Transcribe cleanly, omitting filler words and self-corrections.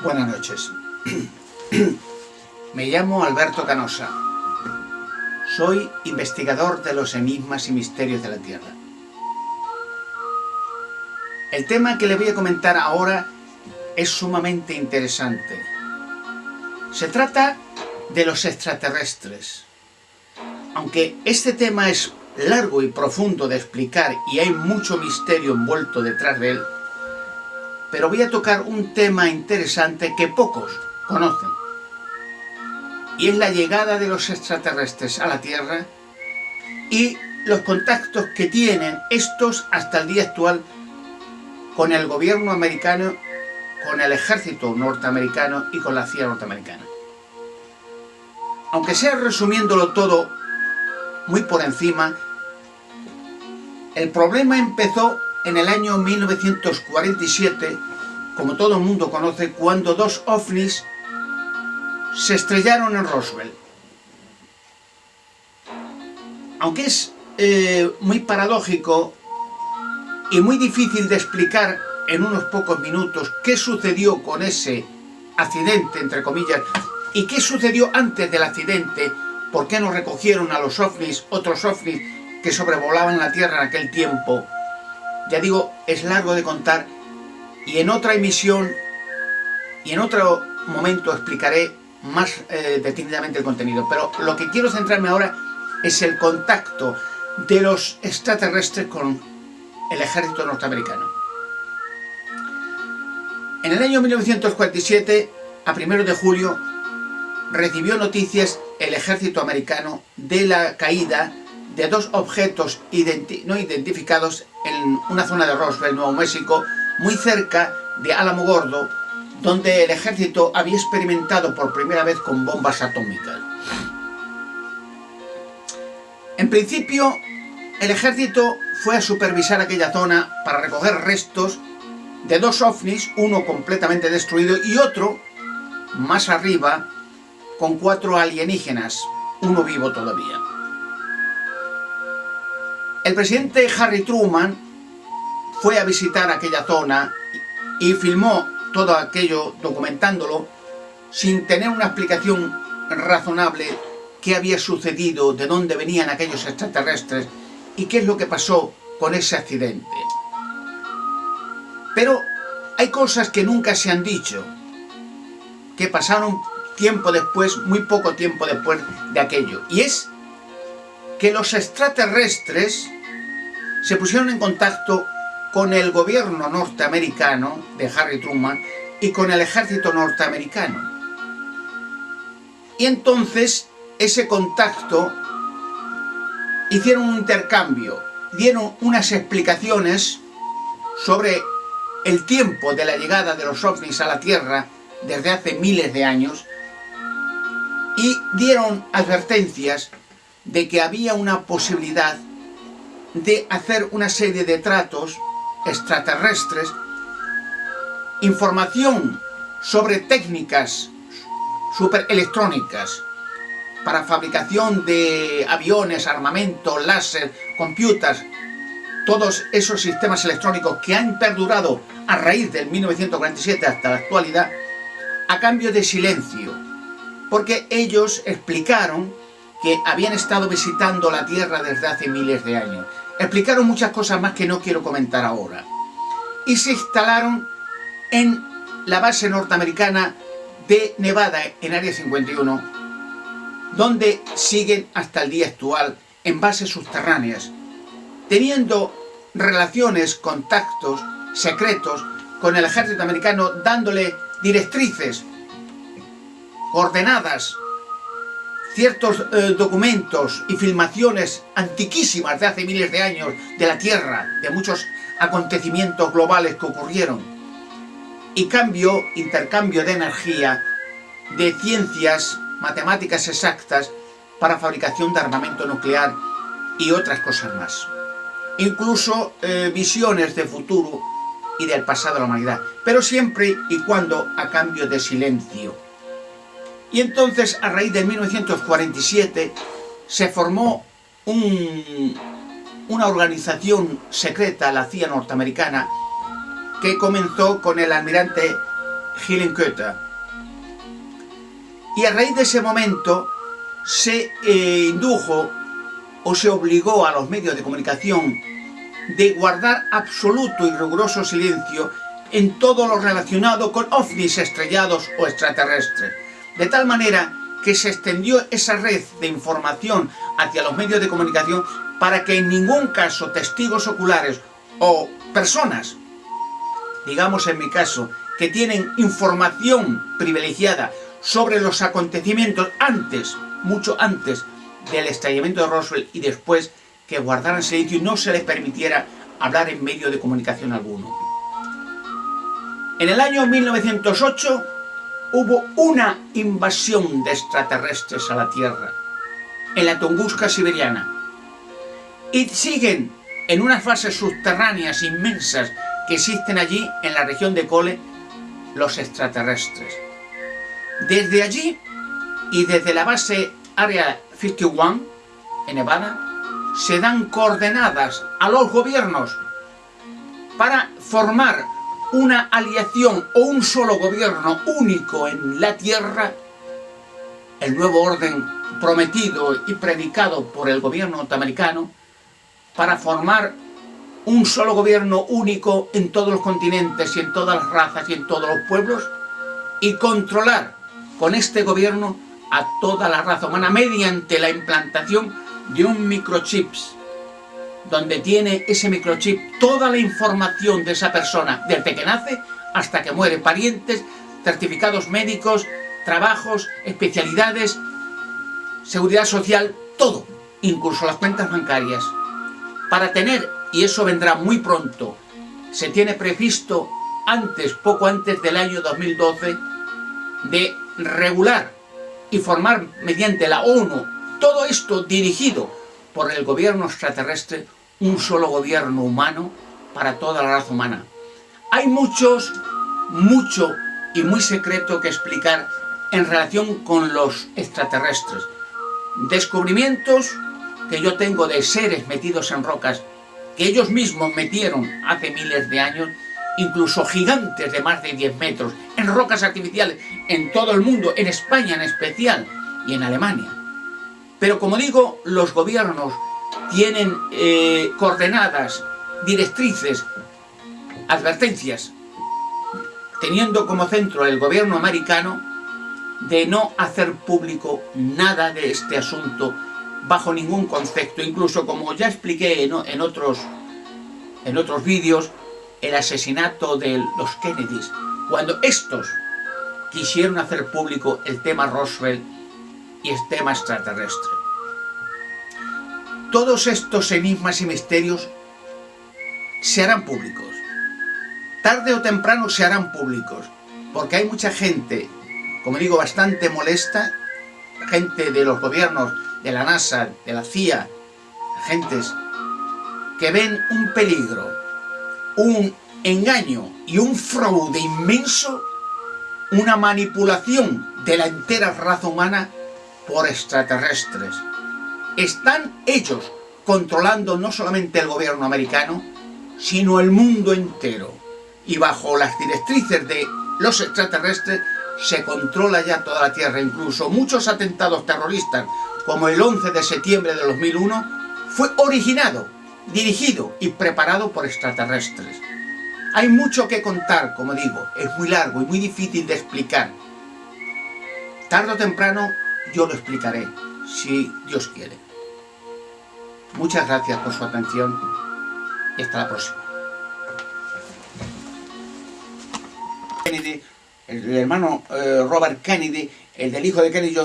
Buenas noches. Me llamo Alberto Canosa. Soy investigador de los enigmas y misterios de la Tierra. El tema que le voy a comentar ahora es sumamente interesante. Se trata de los extraterrestres. Aunque este tema es largo y profundo de explicar y hay mucho misterio envuelto detrás de él, pero voy a tocar un tema interesante que pocos conocen, y es la llegada de los extraterrestres a la Tierra y los contactos que tienen estos hasta el día actual con el gobierno americano, con el ejército norteamericano y con la CIA norteamericana. Aunque sea resumiéndolo todo muy por encima, el problema empezó en el año 1947, como todo el mundo conoce, cuando dos ovnis se estrellaron en Roswell. Aunque es muy paradójico y muy difícil de explicar en unos pocos minutos qué sucedió con ese accidente, entre comillas, y qué sucedió antes del accidente, por qué no recogieron a los ovnis, otros ovnis que sobrevolaban la Tierra en aquel tiempo. Ya digo, es largo de contar, y en otra emisión y en otro momento explicaré más detenidamente el contenido. Pero lo que quiero centrarme ahora es el contacto de los extraterrestres con el ejército norteamericano. En el año 1947, a 1 de julio, recibió noticias el ejército americano de la caída de dos objetos no identificados en una zona de Roswell, Nuevo México, muy cerca de Alamogordo, donde el ejército había experimentado por primera vez con bombas atómicas. En principio, el ejército fue a supervisar aquella zona para recoger restos de dos ovnis, uno completamente destruido y otro, más arriba, con 4 alienígenas, uno vivo todavía. El presidente Harry Truman fue a visitar aquella zona y filmó todo aquello, documentándolo, sin tener una explicación razonable qué había sucedido, de dónde venían aquellos extraterrestres y qué es lo que pasó con ese accidente. Pero hay cosas que nunca se han dicho, que pasaron tiempo después, muy poco tiempo después de aquello, y es que los extraterrestres se pusieron en contacto con el gobierno norteamericano de Harry Truman y con el ejército norteamericano. Y entonces ese contacto hicieron un intercambio, dieron unas explicaciones sobre el tiempo de la llegada de los ovnis a la Tierra desde hace miles de años, y dieron advertencias de que había una posibilidad de hacer una serie de tratos extraterrestres, información sobre técnicas superelectrónicas para fabricación de aviones, armamento, láser, computers, todos esos sistemas electrónicos que han perdurado a raíz del 1947 hasta la actualidad, a cambio de silencio, porque ellos explicaron que habían estado visitando la Tierra desde hace miles de años. Explicaron muchas cosas más que no quiero comentar ahora. Y se instalaron en la base norteamericana de Nevada, en Área 51, donde siguen hasta el día actual en bases subterráneas, teniendo relaciones, contactos secretos con el ejército americano, dándole directrices, coordenadas, ciertos documentos y filmaciones antiquísimas de hace miles de años de la Tierra, de muchos acontecimientos globales que ocurrieron, y intercambio de energía, de ciencias, matemáticas exactas para fabricación de armamento nuclear y otras cosas más. Incluso visiones de futuro y del pasado de la humanidad, pero siempre y cuando a cambio de silencio. Y entonces, a raíz de 1947, se formó una organización secreta, la CIA norteamericana, que comenzó con el almirante Hillenkoetter. Y a raíz de ese momento se indujo o se obligó a los medios de comunicación de guardar absoluto y riguroso silencio en todo lo relacionado con ovnis estrellados o extraterrestres, de tal manera que se extendió esa red de información hacia los medios de comunicación para que en ningún caso testigos oculares o personas, digamos en mi caso, que tienen información privilegiada sobre los acontecimientos antes, mucho antes del estallamiento de Roswell y después, que guardaran silencio y no se les permitiera hablar en medio de comunicación alguno. En el año 1908 hubo una invasión de extraterrestres a la Tierra, en la Tunguska siberiana, y siguen en unas fases subterráneas inmensas que existen allí en la región de Kole los extraterrestres. Desde allí y desde la base Area 51 en Nevada se dan coordenadas a los gobiernos para formar una aliación o un solo gobierno único en la Tierra, el nuevo orden prometido y predicado por el gobierno norteamericano, para formar un solo gobierno único en todos los continentes y en todas las razas y en todos los pueblos, y controlar con este gobierno a toda la raza humana mediante la implantación de un microchip, donde tiene ese microchip toda la información de esa persona desde que nace hasta que muere, parientes, certificados médicos, trabajos, especialidades, seguridad social, todo, incluso las cuentas bancarias, para tener, y eso vendrá muy pronto, se tiene previsto antes, poco antes del año 2012, de regular y formar mediante la ONU, todo esto dirigido por el gobierno extraterrestre, un solo gobierno humano para toda la raza humana. Hay mucho y muy secreto que explicar en relación con los extraterrestres. Descubrimientos que yo tengo de seres metidos en rocas, que ellos mismos metieron hace miles de años, incluso gigantes de más de 10 metros, en rocas artificiales, en todo el mundo, en España en especial, y en Alemania. Pero como digo, los gobiernos tienen coordenadas, directrices, advertencias, teniendo como centro el gobierno americano de no hacer público nada de este asunto bajo ningún concepto. Incluso, como ya expliqué en otros vídeos, el asesinato de los Kennedys, cuando estos quisieron hacer público el tema Roswell y el tema extraterrestre. Todos estos enigmas y misterios se harán públicos. Tarde o temprano se harán públicos, porque hay mucha gente, como digo, bastante molesta, gente de los gobiernos, de la NASA, de la CIA, gentes que ven un peligro, un engaño y un fraude inmenso, una manipulación de la entera raza humana por extraterrestres. Están ellos controlando no solamente el gobierno americano, sino el mundo entero. Y bajo las directrices de los extraterrestres se controla ya toda la Tierra. Incluso muchos atentados terroristas, como el 11 de septiembre de 2001, fue originado, dirigido y preparado por extraterrestres. Hay mucho que contar, como digo, es muy largo y muy difícil de explicar. Tarde o temprano yo lo explicaré, si Dios quiere. Muchas gracias por su atención y hasta la próxima. Kennedy, el hermano Robert Kennedy, el del hijo de Kennedy Jr.